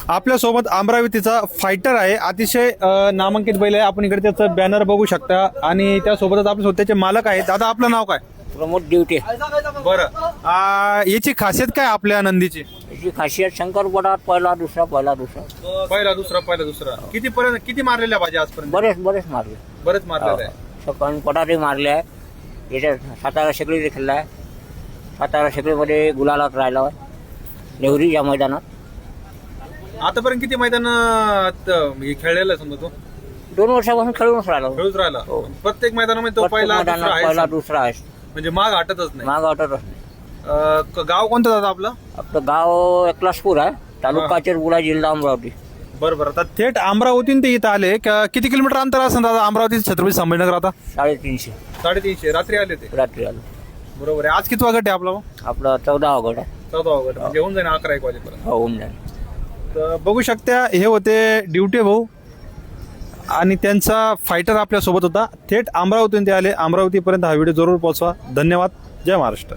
आपल्यासोबत अमरावतीचा फायटर आहे, अतिशय नामांकित बैल आहे. आपण इकडे त्याचं बॅनर बघू शकता आणि त्यासोबतच आपले स्वतःचे मालक आहेत. दादा आपलं नाव काय? प्रमोद ड्युटी. बरं, याची खासियत काय आपल्या नंदीची? याची खासियत शंकरपटात पहिला दुसरा पहिला दुसरा किती मारलेल्या भाजी आजपर्यंत? बरेच मारले. बरेच मारलेले आहे. शंकरपटातही मारले आहे. याच्यात सातारा शेकडी खेळला आहे. सातारा शेकडीमध्ये गुलालात राहिला नेहरी या मैदानात. आतापर्यंत किती मैदान खेळलेला समजा तो? 2 वर्षापासून खेळूनच राहिला. खेळूच राहिला. प्रत्येक मैदानामध्ये तो प्रत्येक पहिला मैदानात दुसरा आहे. म्हणजे माग हटतच नाही. माग वाटतच नाही. गाव कोणतं दादा आपलं? आपलं गाव एकलासपूर आहे, तालुका चिरपुरा, जिल्हा अमरावती. बरोबर. आता थेट अमरावतीन ते इथं आले. किती किलोमीटर अंतर असेल दादा अमरावती छत्रपती संभाजीनगर? आता 350. रात्री आले ते. रात्री आलो. बरोबर आहे. आज किती गट आहे आपला? आपलं 14 गट आहे. 14 गट म्हणजे होऊन जाईल 11-1 वाजेपर्यंत. होऊन जाईल. तर बघू शकता हे होते ड्युटी भाऊ आणि त्यांचा फायटर आपल्या सोबत होता. थेट अमरावतीतून ते आले. अमरावतीपर्यंत हा व्हिडिओ जरूर पोहोचवा. धन्यवाद. जय महाराष्ट्र.